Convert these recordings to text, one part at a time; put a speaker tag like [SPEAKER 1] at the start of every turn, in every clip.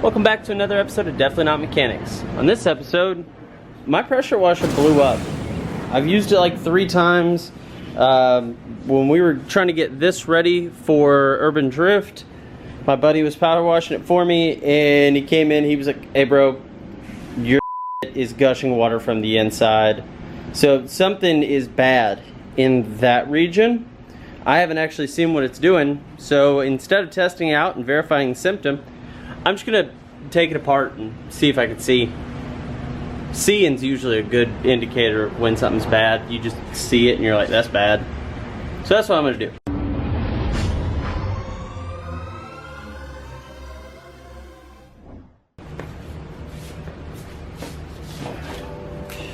[SPEAKER 1] Welcome back to another episode of Definitely Not Mechanics. On this episode, my pressure washer blew up. I've used it like 3 times. When we were trying to get this ready for Urban Drift, my buddy was power washing it for me, and he came in, he was like, hey bro, your is gushing water from the inside. So something is bad in that region. I haven't actually seen what it's doing, so instead of testing it out and verifying the symptom, I'm just gonna take it apart and see if I can see. Seeing's usually a good indicator of when something's bad. You just see it and you're like, that's bad. So that's what I'm gonna do.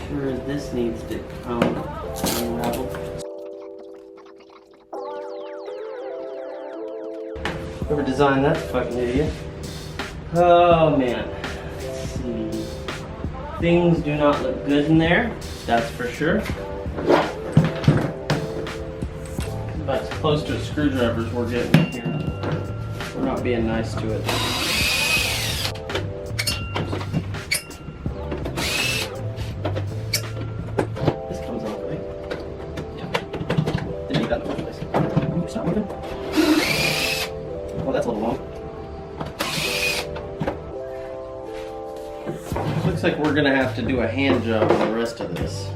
[SPEAKER 1] Sure, this needs to come unravel. Whoever designed that fucking idiot. Oh man, let's see. Things do not look good in there, that's for sure. About as close to a screwdriver as we're getting here. We're not being nice to it. This comes off, right? Yeah. Didn't need that in the first place. Oops, not moving. Oh, that's a little long. Looks like we're gonna have to do a hand job on the rest of this.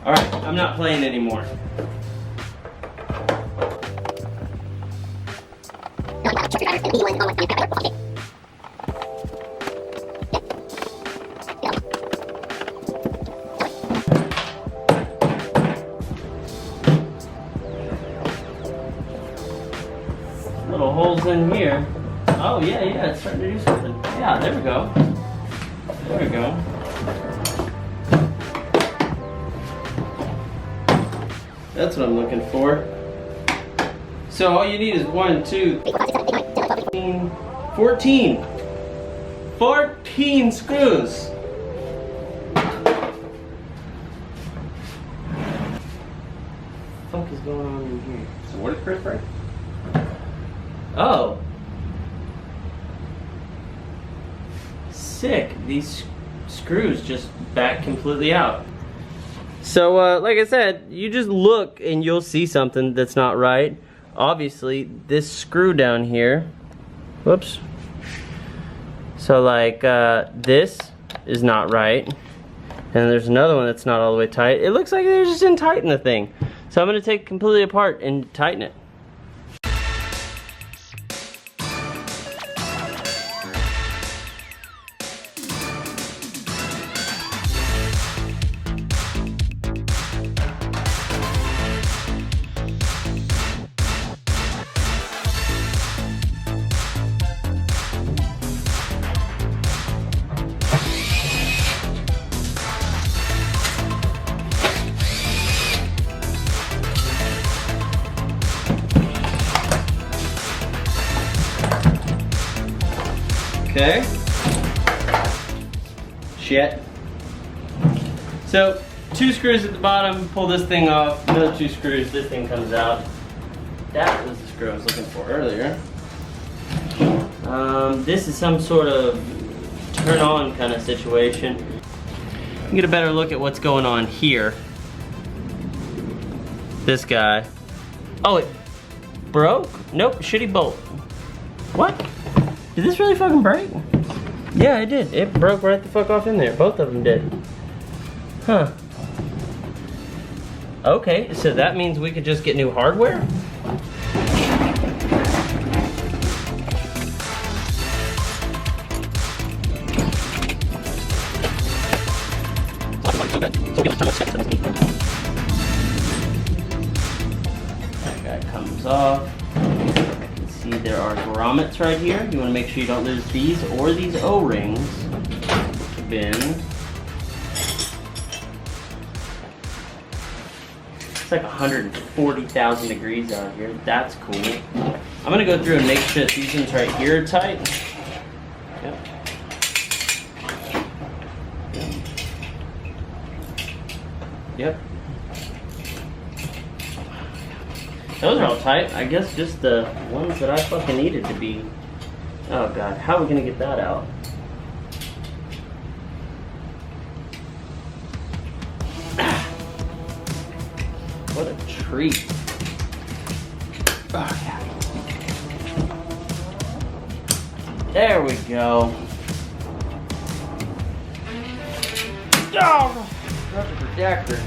[SPEAKER 1] Alright, I'm not playing anymore. Little holes in here. Oh yeah, it's starting to do something. Yeah, there we go. There we go. That's what I'm looking for. So all you need is 1, 2, 14. 14 screws. What the fuck is going on in here? So what did Chris break? Oh. Sick. These screws just back completely out. So, like I said, you just look and you'll see something that's not right. Obviously, this screw down here, whoops. So like, this is not right. And there's another one that's not all the way tight. It looks like they just didn't tighten the thing. So I'm gonna take it completely apart and tighten it. Okay. Shit. So, 2 screws at the bottom, pull this thing off, another 2 screws, this thing comes out. That was the screw I was looking for earlier. This is some sort of turn on kind of situation. Get a better look at what's going on here. This guy. Oh, it broke? Nope, shitty bolt. What? Did this really fucking break? Yeah, it did. It broke right the fuck off in there. Both of them did. Huh. Okay, so that means we could just get new hardware? That guy comes off. You can see our grommets right here. You want to make sure you don't lose these or these O-rings. Bin. It's like 140,000 degrees out here. That's cool. I'm gonna go through and make sure that these ones right here are tight. Yep. Yep. Those are all tight. I guess just the ones that I fucking needed to be. Oh god, how are we gonna get that out? What a treat. Oh, yeah. There we go. Oh, that's a projector.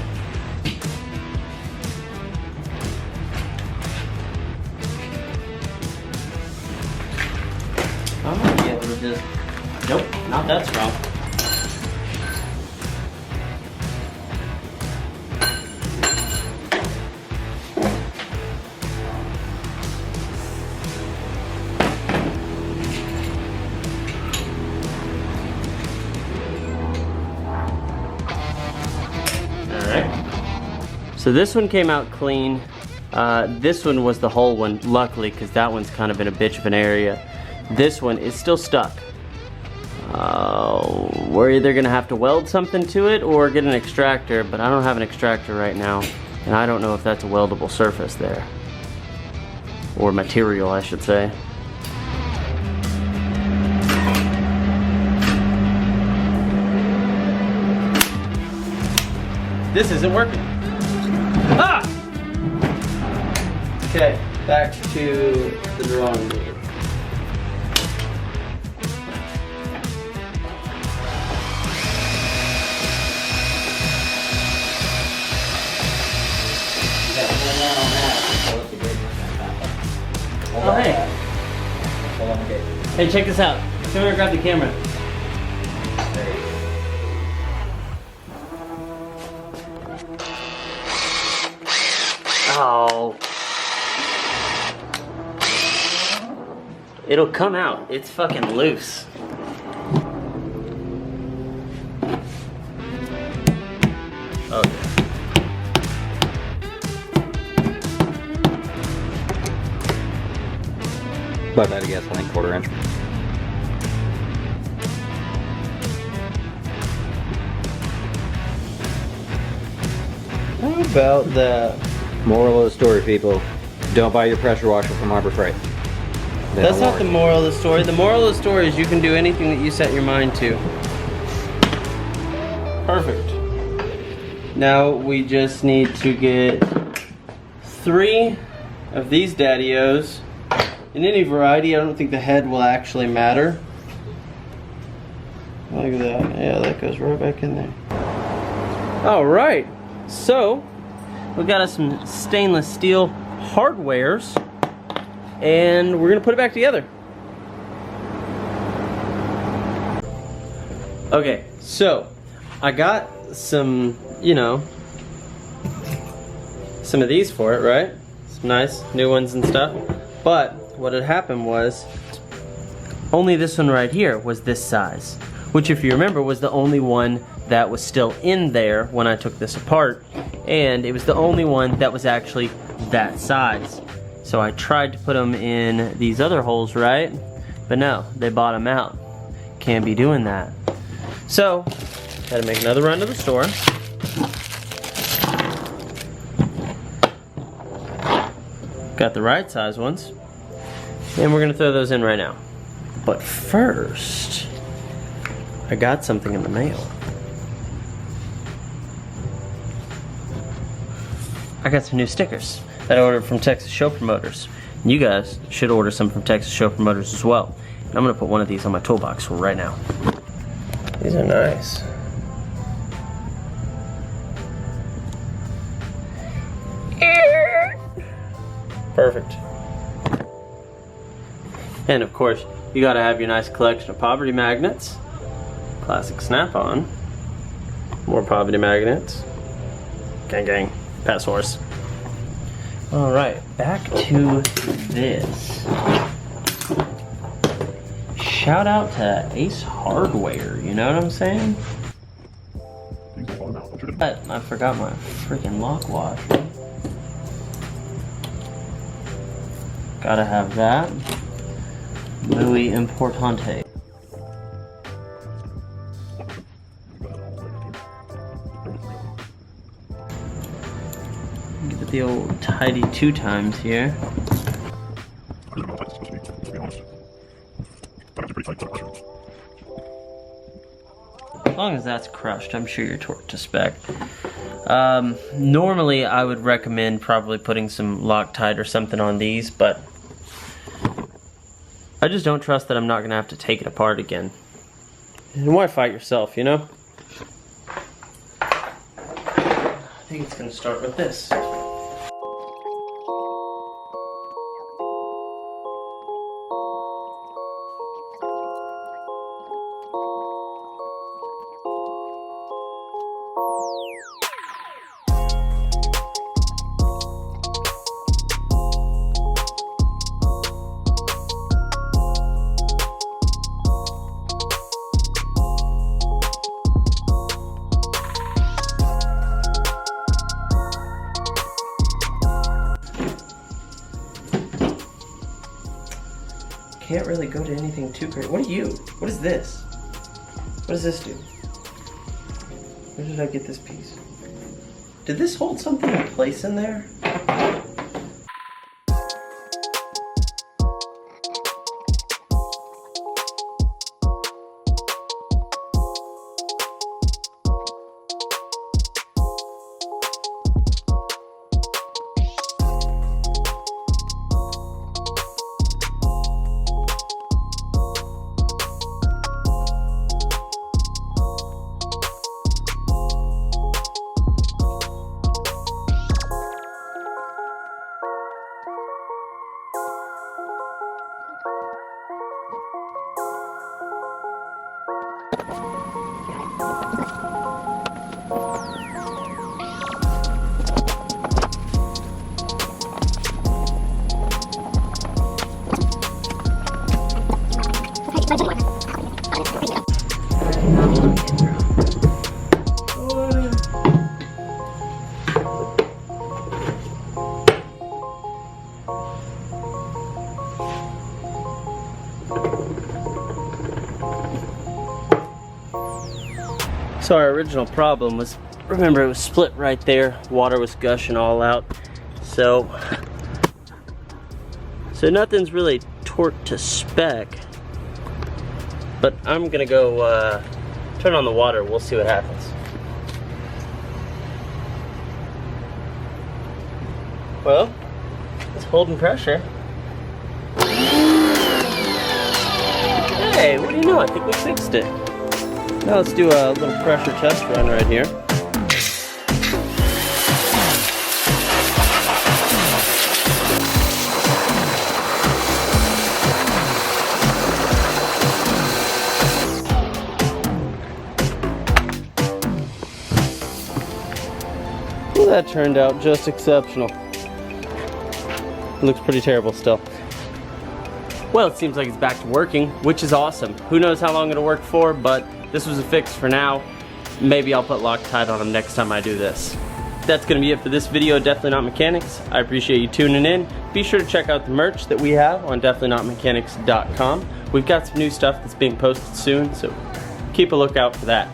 [SPEAKER 1] I'm gonna be able to just. Nope, not that strong. So this one came out clean. This one was the whole one, luckily, because that one's kind of in a bitch of an area. This one is still stuck. We're either gonna have to weld something to it or get an extractor, but I don't have an extractor right now, and I don't know if that's a weldable surface there. Or material, I should say. This isn't working. Ah! Okay, back to the drawing board. Oh, hey. Hey, check this out. Come here and grab the camera. Oh. It'll come out. It's fucking loose. Okay.
[SPEAKER 2] About that, I guess, like 1/4 inch.
[SPEAKER 1] How about that?
[SPEAKER 2] Moral of the story, people. Don't buy your pressure washer from Harbor Freight.
[SPEAKER 1] That's not the moral of the story. The moral of the story is you can do anything that you set your mind to. Perfect. Now we just need to get 3 of these daddy-os in any variety. I don't think the head will actually matter. Look at that. Yeah, that goes right back in there. Alright, so we got us some stainless steel hardwares, and we're gonna put it back together. Okay, so I got some, some of these for it, right? Some nice new ones and stuff. But what had happened was only this one right here was this size, which, if you remember, was the only one that was still in there when I took this apart, and it was the only one that was actually that size. So I tried to put them in these other holes, right? But no, they bottom out. Can't be doing that. So, had to make another run to the store. Got the right size ones. And we're gonna throw those in right now. But first, I got something in the mail. I got some new stickers that I ordered from Texas Show Promoters. And you guys should order some from Texas Show Promoters as well. And I'm gonna put one of these on my toolbox right now. These are nice. Perfect. And of course, you gotta have your nice collection of poverty magnets. Classic Snap-on. More poverty magnets. Gang gang. Pass horse. Alright, back to this. shout out to Ace Hardware, you know what I'm saying? But I forgot my freaking lock wash. Gotta have that. Muy importante. Give it the old tidy 2 times here. As long as that's crushed, I'm sure you're torqued to spec. Normally I would recommend probably putting some Loctite or something on these, but I just don't trust that I'm not gonna have to take it apart again. And why fight yourself, you know? I think it's gonna start with this. Can't really go to anything too great. What are you? What is this? What does this do? Where did I get this piece? Did this hold something in place in there? So our original problem was, remember, it was split right there. Water was gushing all out. So nothing's really torqued to spec. But I'm gonna go turn on the water. We'll see what happens. Well, it's holding pressure. Hey, what do you know? I think we fixed it. Now let's do a little pressure test run right here. Well, that turned out just exceptional. It looks pretty terrible still. Well, it seems like it's back to working, which is awesome. Who knows how long it'll work for, but this was a fix for now. Maybe I'll put Loctite on them next time I do this. That's gonna be it for this video, Definitely Not Mechanics. I appreciate you tuning in. Be sure to check out the merch that we have on definitelyNotMechanics.com. We've got some new stuff that's being posted soon, so keep a lookout for that.